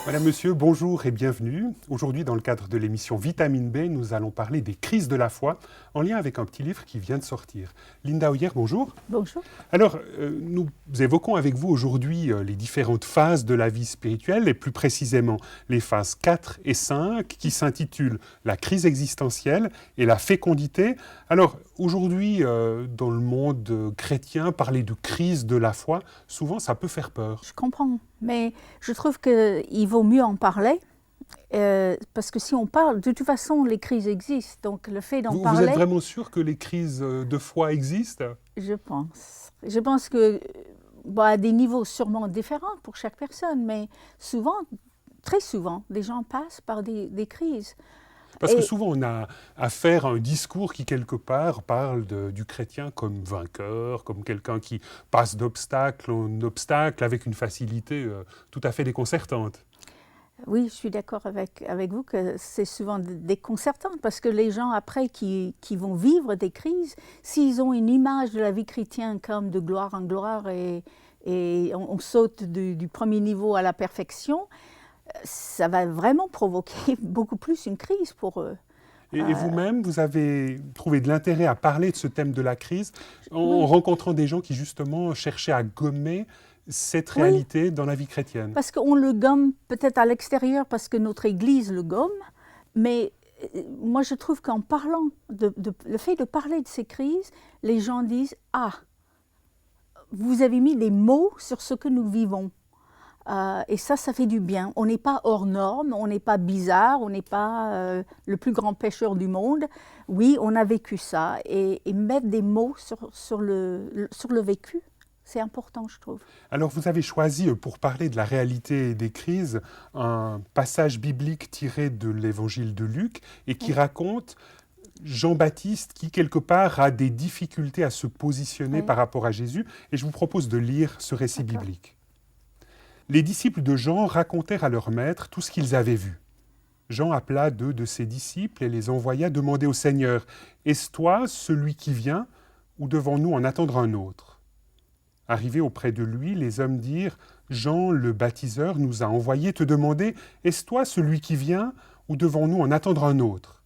Madame, Monsieur, bonjour et bienvenue. Aujourd'hui, dans le cadre de l'émission Vitamine B, nous allons parler des crises de la foi en lien avec un petit livre qui vient de sortir. Linda Hoyer, bonjour. Bonjour. Alors, nous évoquons avec vous aujourd'hui les différentes phases de la vie spirituelle, et plus précisément les phases 4 et 5 qui s'intitulent la crise existentielle et la fécondité. Alors, aujourd'hui, dans le monde chrétien, parler de crise de la foi, souvent ça peut faire peur. Je comprends, mais je trouve qu'il vaut mieux en parler, parce que si on parle, de toute façon, les crises existent, donc le fait d'en Vous parler, êtes vraiment sûr que les crises de foi existent ? je pense. Je pense que, à des niveaux sûrement différents pour chaque personne, mais souvent, très souvent, des gens passent par des crises. Parce que Et souvent, on a affaire à un discours qui, quelque part, parle du chrétien comme vainqueur, comme quelqu'un qui passe d'obstacle en obstacle avec une facilité tout à fait déconcertante. oui, je suis d'accord avec vous que c'est souvent déconcertant, parce que les gens, après, qui vont vivre des crises, s'ils ont une image de la vie chrétienne comme de gloire en gloire et on saute du premier niveau à la perfection, ça va vraiment provoquer beaucoup plus une crise pour eux. Et vous-même, vous avez trouvé de l'intérêt à parler de ce thème de la crise en Oui, rencontrant des gens qui, justement, cherchaient à gommer cette oui, réalité dans la vie chrétienne. parce qu'on le gomme peut-être à l'extérieur, parce que notre Église le gomme, mais moi je trouve qu'en parlant, le fait de parler de ces crises, les gens disent « Ah, vous avez mis des mots sur ce que nous vivons ». Et ça fait du bien. On n'est pas hors norme, on n'est pas bizarre, on n'est pas le plus grand pécheur du monde. Oui, on a vécu ça. Et mettre des mots sur le vécu, c'est important, je trouve. Alors, vous avez choisi, pour parler de la réalité des crises, un passage biblique tiré de l'évangile de Luc et qui Oui, raconte Jean-Baptiste qui, quelque part, a des difficultés à se positionner oui, par rapport à Jésus. Et je vous propose de lire ce récit d'accord. biblique. Les disciples de Jean racontèrent à leur maître tout ce qu'ils avaient vu. Jean appela 2 de ses disciples et les envoya demander au Seigneur, « Est-ce toi celui qui vient, ou devons-nous en attendre un autre ?» Arrivés auprès de lui, les hommes dirent, « Jean le baptiseur nous a envoyé te demander, « Est-ce toi celui qui vient, ou devons-nous en attendre un autre ?»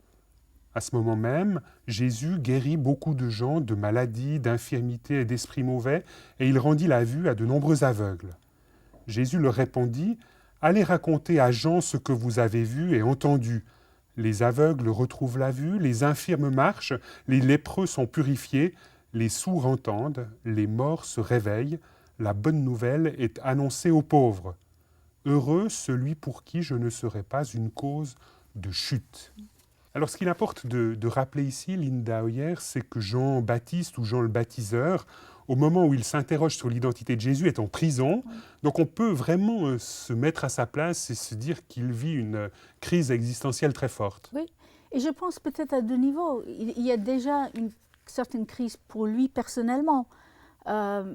À ce moment même, Jésus guérit beaucoup de gens de maladies, d'infirmités et d'esprits mauvais, et il rendit la vue à de nombreux aveugles. Jésus leur répondit, « Allez raconter à Jean ce que vous avez vu et entendu. Les aveugles retrouvent la vue, les infirmes marchent, les lépreux sont purifiés, les sourds entendent, les morts se réveillent, la bonne nouvelle est annoncée aux pauvres. Heureux celui pour qui je ne serai pas une cause de chute. » Alors, ce qu'il importe de rappeler ici, Linda Hoyer, c'est que Jean-Baptiste ou Jean le baptiseur, au moment où il s'interroge sur l'identité de Jésus, est en prison. Oui, Donc, on peut vraiment se mettre à sa place et se dire qu'il vit une crise existentielle très forte. oui. Et je pense peut-être à deux niveaux. Il y a déjà une certaine crise pour lui personnellement. Euh,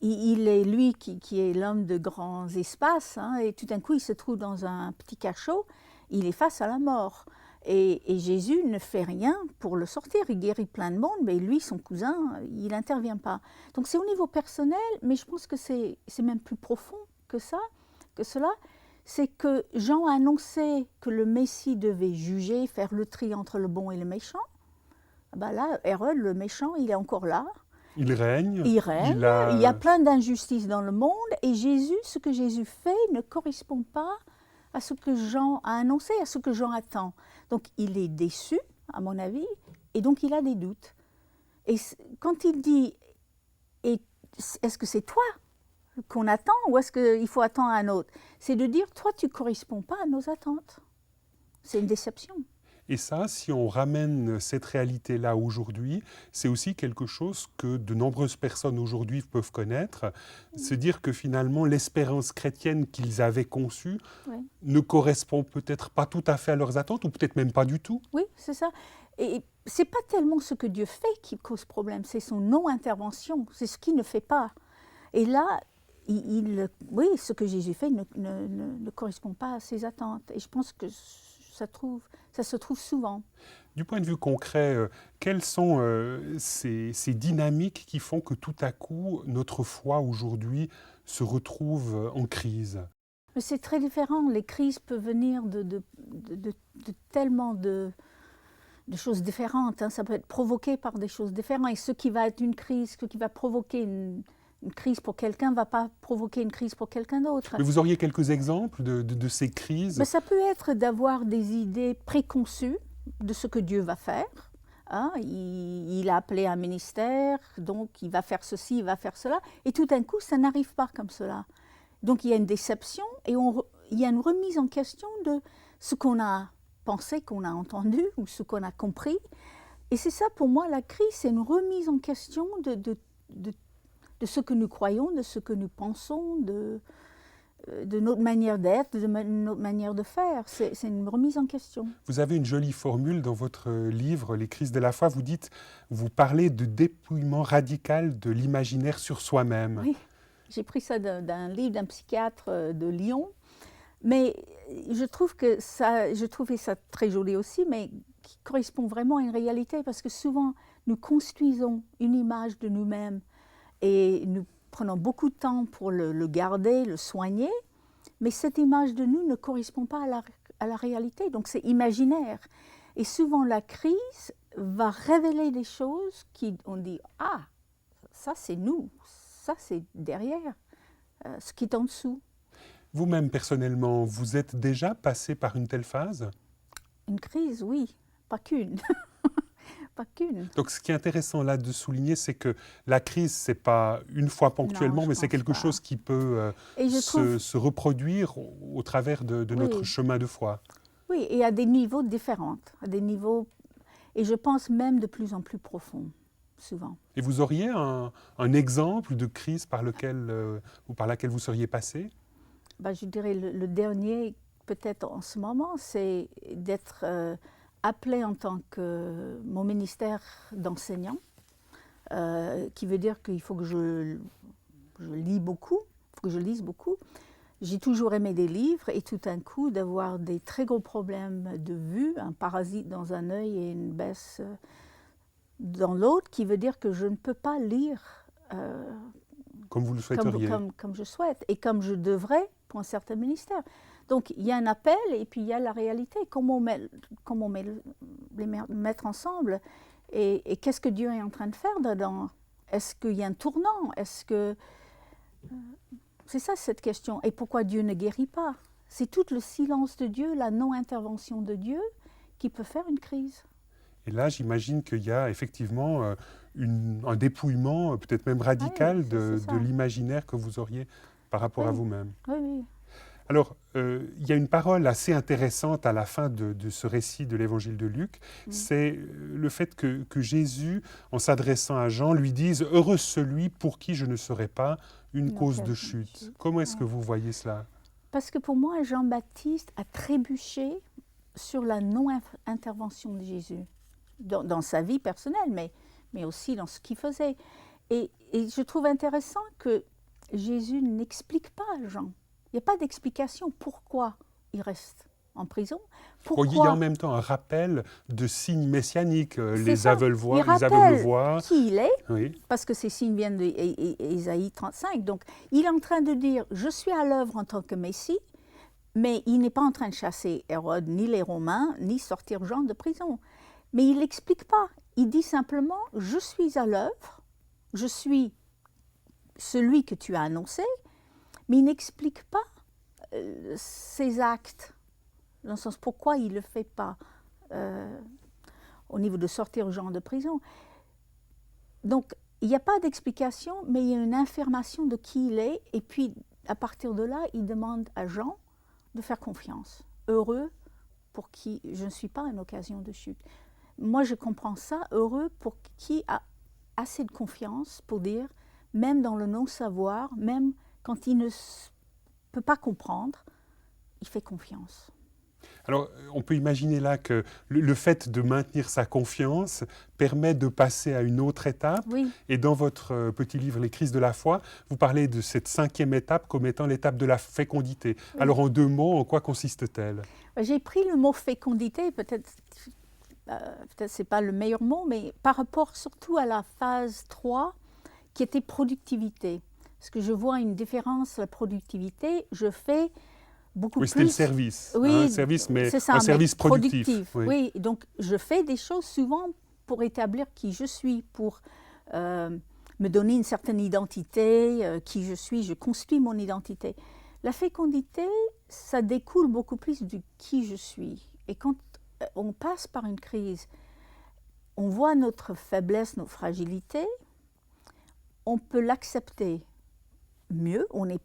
il est lui qui est l'homme de grands espaces, hein, et tout d'un coup il se trouve dans un petit cachot, il est face à la mort. Et Jésus ne fait rien pour le sortir, il guérit plein de monde, mais lui, son cousin, il n'intervient pas. Donc c'est au niveau personnel, mais je pense que c'est même plus profond que ça, que cela. C'est que Jean a annoncé que le Messie devait juger, faire le tri entre le bon et le méchant. Ben là, Hérode, le méchant, il est encore là. Il règne, Il règne, il il y a a... plein d'injustices dans le monde et Jésus, ce que Jésus fait ne correspond pas à ce que Jean a annoncé, à ce que Jean attend. Donc il est déçu, à mon avis, et donc il a des doutes. Et quand il dit, est-ce que c'est toi qu'on attend ou est-ce qu'il faut attendre un autre? C'est de dire, toi tu ne corresponds pas à nos attentes. C'est une déception. Et ça, si on ramène cette réalité-là aujourd'hui, c'est aussi quelque chose que de nombreuses personnes aujourd'hui peuvent connaître, se dire que finalement l'espérance chrétienne qu'ils avaient conçue Oui. ne correspond peut-être pas tout à fait à leurs attentes, ou peut-être même pas du tout. Oui, c'est ça. Et c'est pas tellement ce que Dieu fait qui cause problème, c'est son non-intervention, c'est ce qu'il ne fait pas. Et là, oui, ce que Jésus fait ne correspond pas à ses attentes. Et je pense que ça se trouve souvent. Du point de vue concret, quelles sont ces dynamiques qui font que tout à coup, notre foi aujourd'hui se retrouve en crise ? Mais c'est très différent. Les crises peuvent venir de tellement de choses différentes. Hein. Ça peut être provoqué par des choses différentes. Et ce qui va être une crise, ce qui va provoquer une crise pour quelqu'un ne va pas provoquer une crise pour quelqu'un d'autre. Mais vous auriez quelques exemples de ces crises? Mais ça peut être d'avoir des idées préconçues de ce que Dieu va faire. Hein, il a appelé un ministère, donc il va faire ceci, il va faire cela. Et tout d'un coup, ça n'arrive pas comme cela. Donc il y a une déception et il y a une remise en question de ce qu'on a pensé, qu'on a entendu ou ce qu'on a compris. Et c'est ça pour moi, la crise, c'est une remise en question de ce que nous croyons, de ce que nous pensons, de notre manière d'être, de notre manière de faire. C'est une remise en question. Vous avez une jolie formule dans votre livre, Les crises de la foi. Vous parlez de dépouillement radical de l'imaginaire sur soi-même. Oui, j'ai pris ça d'un livre d'un psychiatre de Lyon. Mais je trouvais ça très joli aussi, mais qui correspond vraiment à une réalité, parce que souvent, nous construisons une image de nous-mêmes et nous prenons beaucoup de temps pour le garder, le soigner, mais cette image de nous ne correspond pas à la réalité, donc c'est imaginaire. Et souvent, la crise va révéler des choses on dit « Ah, ça c'est nous, ça c'est derrière, ce qui est en dessous ». Vous-même, personnellement, vous êtes déjà passé par une telle phase? Une crise, oui, pas qu'une. Pas qu'une. Donc, ce qui est intéressant là de souligner, c'est que la crise, ce n'est pas une fois ponctuellement, Non, mais c'est quelque chose qui peut se reproduire au travers de notre chemin de foi. Oui, et à des niveaux différents, à des niveaux, et je pense même de plus en plus profonds, souvent. Et vous auriez un exemple de crise par laquelle vous seriez passé? Je dirais le dernier, peut-être en ce moment, c'est d'être appelée en tant que mon ministère d'enseignant, qui veut dire qu'il faut que je lis beaucoup, il faut que je lise beaucoup. J'ai toujours aimé des livres et tout d'un coup d'avoir des très gros problèmes de vue, un parasite dans un œil et une baisse dans l'autre, qui veut dire que je ne peux pas lire comme vous le souhaiteriez. Comme je souhaite et comme je devrais pour un certain ministère. Donc il y a un appel et puis il y a la réalité. Comment les mettre ensemble et qu'est-ce que Dieu est en train de faire dedans? Est-ce qu'il y a un tournant? C'est ça cette question. Et pourquoi Dieu ne guérit pas? C'est tout le silence de Dieu, la non-intervention de Dieu qui peut faire une crise. Et là, j'imagine qu'il y a effectivement un dépouillement, peut-être même radical, de l'imaginaire que vous auriez par rapport à vous-même. Oui, oui. Alors, il y a une parole assez intéressante à la fin de ce récit de l'évangile de Luc. C'est le fait que Jésus, en s'adressant à Jean, lui dise « Heureux celui pour qui je ne serai pas une cause de chute ». Comment est-ce que vous voyez cela? Parce que pour moi, Jean-Baptiste a trébuché sur la non-intervention de Jésus, dans sa vie personnelle, mais aussi dans ce qu'il faisait. Et je trouve intéressant que Jésus n'explique pas à Jean. Il n'y a pas d'explication pourquoi il reste en prison. Il y a en même temps un rappel de signes messianiques. Les aveugles voient, il rappelle qui il est, oui. Parce que ces signes viennent d'Ésaïe 35. Donc, il est en train de dire « Je suis à l'œuvre en tant que Messie », mais il n'est pas en train de chasser Hérode, ni les Romains, ni sortir Jean de prison. Mais il n'explique pas. Il dit simplement « Je suis à l'œuvre, je suis celui que tu as annoncé », mais il n'explique pas ses actes, dans le sens pourquoi il ne le fait pas au niveau de sortir Jean de prison. Donc, il n'y a pas d'explication, mais il y a une affirmation de qui il est, et puis à partir de là, il demande à Jean de faire confiance. Heureux pour qui je ne suis pas une occasion de chute. Moi, je comprends ça, heureux pour qui a assez de confiance pour dire, même dans le non-savoir, même quand il ne peut pas comprendre, il fait confiance. Alors, on peut imaginer là que le fait de maintenir sa confiance permet de passer à une autre étape. Oui. Et dans votre petit livre, Les crises de la foi, vous parlez de cette 5e étape comme étant l'étape de la fécondité. Oui. Alors, en 2 mots, en quoi consiste-t-elle? J'ai pris le mot fécondité, peut-être ce n'est pas le meilleur mot, mais par rapport surtout à la phase 3, qui était productivité. Parce que je vois une différence, la productivité, je fais beaucoup Oui, c'était le plus. service. Oui, Un service, mais c'est ça, un mais service productif. Oui. Oui, donc je fais des choses souvent pour établir qui je suis, pour me donner une certaine identité, qui je suis, je construis mon identité. La fécondité, ça découle beaucoup plus du qui je suis. Et quand on passe par une crise, on voit notre faiblesse, nos fragilités, on peut l'accepter mieux, on est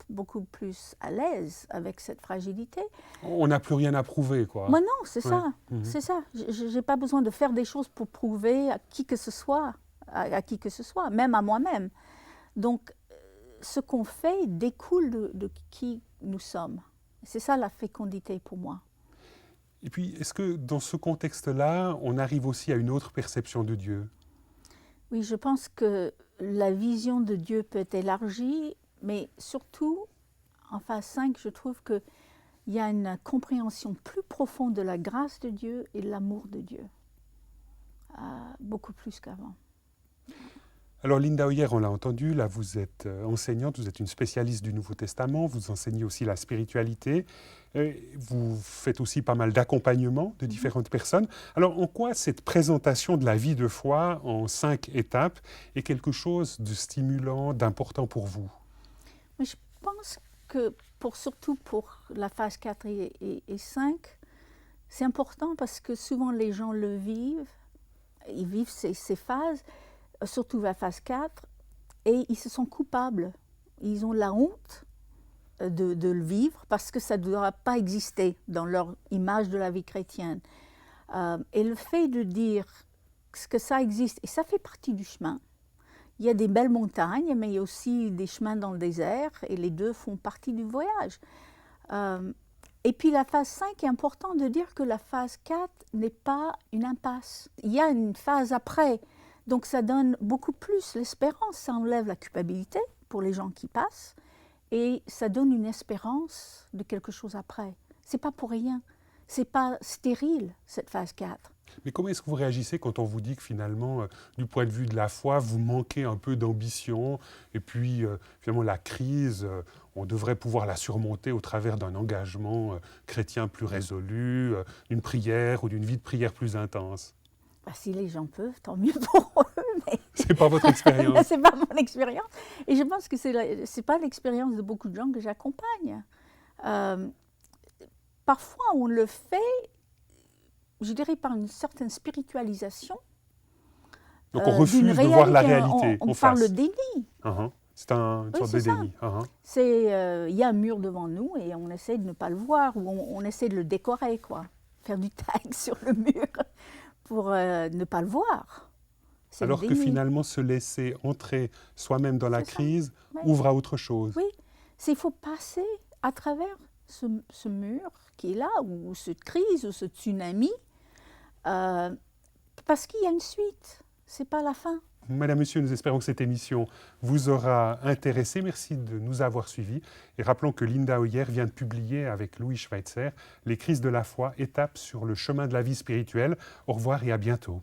beaucoup plus à l'aise avec cette fragilité. On n'a plus rien à prouver, quoi. Moi non, c'est Ouais. ça, Mhm. c'est ça. Je n'ai pas besoin de faire des choses pour prouver à qui que ce soit, à qui que ce soit, même à moi-même. Donc, ce qu'on fait découle de qui nous sommes. C'est ça la fécondité pour moi. Et puis, est-ce que dans ce contexte-là, on arrive aussi à une autre perception de Dieu? Oui, je pense que la vision de Dieu peut être élargie, mais surtout, en phase 5, je trouve qu'il y a une compréhension plus profonde de la grâce de Dieu et de l'amour de Dieu, beaucoup plus qu'avant. Alors Linda Hoyer, on l'a entendu, là vous êtes enseignante, vous êtes une spécialiste du Nouveau Testament, vous enseignez aussi la spiritualité, vous faites aussi pas mal d'accompagnement de différentes personnes. Alors en quoi cette présentation de la vie de foi en 5 étapes est quelque chose de stimulant, d'important pour vous? Mais je pense que surtout pour la phase 4 et 5, c'est important parce que souvent les gens le vivent, ils vivent ces phases, surtout la phase 4, et ils se sentent coupables. Ils ont la honte de le vivre parce que ça ne doit pas exister dans leur image de la vie chrétienne. Et le fait de dire que ça existe, et ça fait partie du chemin. Il y a des belles montagnes, mais il y a aussi des chemins dans le désert, et les deux font partie du voyage. Et puis la phase 5 est important de dire que la phase 4 n'est pas une impasse. Il y a une phase après. Donc ça donne beaucoup plus l'espérance, ça enlève la culpabilité pour les gens qui passent et ça donne une espérance de quelque chose après. C'est pas pour rien, c'est pas stérile cette phase 4. Mais comment est-ce que vous réagissez quand on vous dit que finalement, du point de vue de la foi, vous manquez un peu d'ambition et puis finalement la crise, on devrait pouvoir la surmonter au travers d'un engagement chrétien plus résolu, d'une prière ou d'une vie de prière plus intense? Bah, si les gens peuvent, tant mieux pour eux, mais C'est pas votre expérience? c'est pas mon expérience. Et je pense que c'est pas l'expérience de beaucoup de gens que j'accompagne. Parfois, on le fait, je dirais, par une certaine spiritualisation. Donc on refuse de voir la réalité On en parle face. déni. C'est une sorte de déni. Il y a un mur devant nous et on essaie de ne pas le voir ou on essaie de le décorer, quoi. Faire du tag sur le mur pour ne pas le voir. Alors que finalement, se laisser entrer soi-même dans la crise ouvre à autre chose. Oui, il faut passer à travers ce mur qui est là, ou cette crise, ou ce tsunami, parce qu'il y a une suite, c'est pas la fin. Madame, Monsieur, nous espérons que cette émission vous aura intéressé. Merci de nous avoir suivis. Et rappelons que Linda Hoyer vient de publier avec Louis Schweitzer Les crises de la foi, étapes sur le chemin de la vie spirituelle. Au revoir et à bientôt.